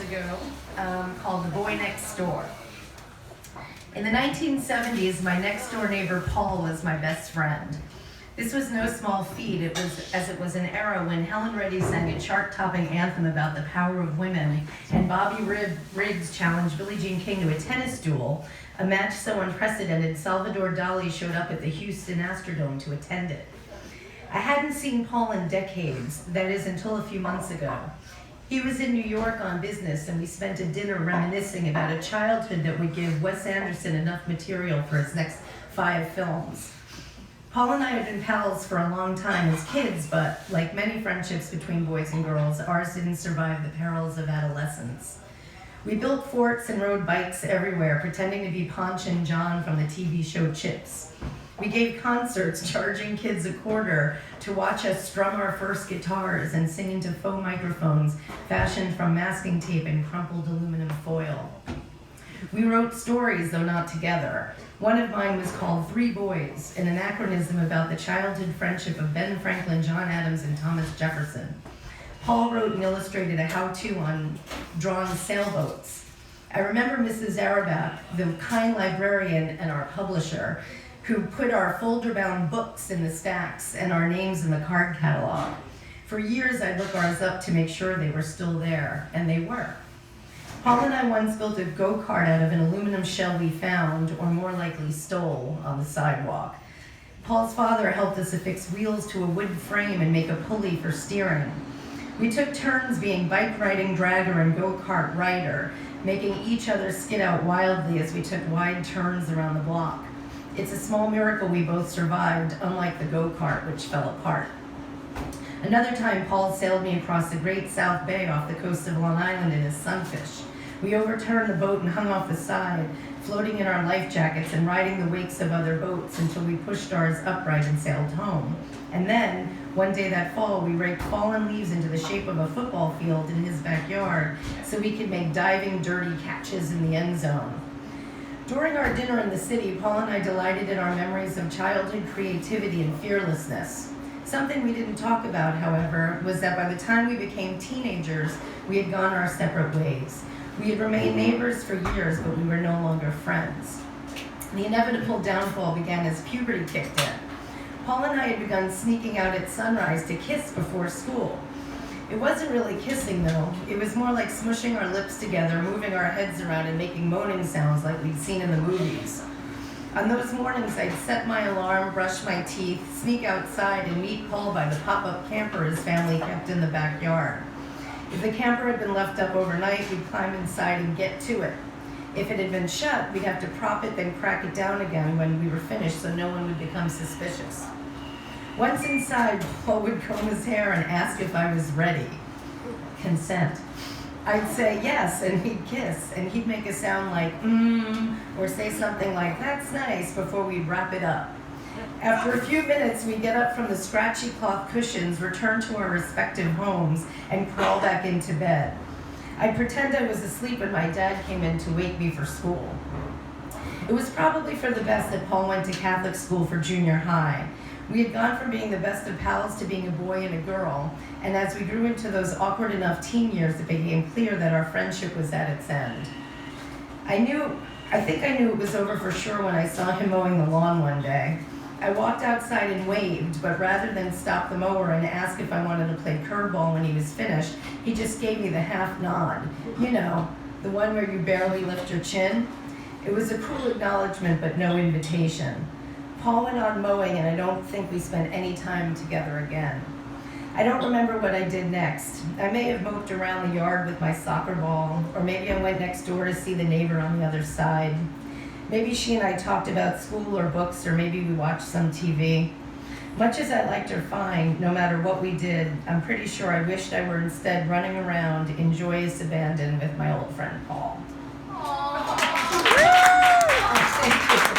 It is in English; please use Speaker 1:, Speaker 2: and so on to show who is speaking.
Speaker 1: ago called The Boy Next Door. In the 1970s, my next door neighbor Paul was my best friend. This was no small feat, it was an era when Helen Reddy sang a chart-topping anthem about the power of women, and Bobby Riggs challenged Billie Jean King to a tennis duel, a match so unprecedented Salvador Dali showed up at the Houston Astrodome to attend it. I hadn't seen Paul in decades, that is until a few months ago. He was in New York on business, and we spent a dinner reminiscing about a childhood that would give Wes Anderson enough material for his next 5 films. Paul and I had been pals for a long time as kids, but like many friendships between boys and girls, ours didn't survive the perils of adolescence. We built forts and rode bikes everywhere, pretending to be Ponch and John from the TV show Chips. We gave concerts, charging kids a quarter to watch us strum our first guitars and sing into faux microphones fashioned from masking tape and crumpled aluminum foil. We wrote stories, though not together. One of mine was called Three Boys, an anachronism about the childhood friendship of Ben Franklin, John Adams, and Thomas Jefferson. Paul wrote and illustrated a how-to on drawing sailboats. I remember Mrs. Arabak, the kind librarian and our publisher, who put our folder-bound books in the stacks and our names in the card catalog. For years, I'd look ours up to make sure they were still there, and they were. Paul and I once built a go-kart out of an aluminum shell we found, or more likely stole, on the sidewalk. Paul's father helped us affix wheels to a wood frame and make a pulley for steering. We took turns being bike-riding dragger and go-kart rider, making each other skid out wildly as we took wide turns around the block. It's a small miracle we both survived, unlike the go-kart, which fell apart. Another time, Paul sailed me across the Great South Bay off the coast of Long Island in his Sunfish. We overturned the boat and hung off the side, floating in our life jackets and riding the wakes of other boats until we pushed ours upright and sailed home. And then, one day that fall, we raked fallen leaves into the shape of a football field in his backyard so we could make diving, dirty catches in the end zone. During our dinner in the city, Paul and I delighted in our memories of childhood creativity and fearlessness. Something we didn't talk about, however, was that by the time we became teenagers, we had gone our separate ways. We had remained neighbors for years, but we were no longer friends. The inevitable downfall began as puberty kicked in. Paul and I had begun sneaking out at sunrise to kiss before school. It wasn't really kissing, though. It was more like smushing our lips together, moving our heads around, and making moaning sounds like we'd seen in the movies. On those mornings, I'd set my alarm, brush my teeth, sneak outside, and meet Paul by the pop-up camper his family kept in the backyard. If the camper had been left up overnight, we'd climb inside and get to it. If it had been shut, we'd have to prop it, then crack it down again when we were finished so no one would become suspicious. Once inside, Paul would comb his hair and ask if I was ready. Consent. I'd say yes, and he'd kiss, and he'd make a sound like, or say something like, that's nice, before we'd wrap it up. After a few minutes, we'd get up from the scratchy cloth cushions, return to our respective homes, and crawl back into bed. I'd pretend I was asleep when my dad came in to wake me for school. It was probably for the best that Paul went to Catholic school for junior high. We had gone from being the best of pals to being a boy and a girl, and as we grew into those awkward enough teen years, it became clear that our friendship was at its end. I think I knew it was over for sure when I saw him mowing the lawn one day. I walked outside and waved, but rather than stop the mower and ask if I wanted to play curveball when he was finished, he just gave me the half nod. You know, the one where you barely lift your chin. It was a cool acknowledgement, but no invitation. Paul went on mowing, and I don't think we spent any time together again. I don't remember what I did next. I may have moped around the yard with my soccer ball, or maybe I went next door to see the neighbor on the other side. Maybe she and I talked about school or books, or maybe we watched some TV. Much as I liked her fine, no matter what we did, I'm pretty sure I wished I were instead running around in joyous abandon with my old friend Paul.
Speaker 2: Aww.
Speaker 1: Thank you.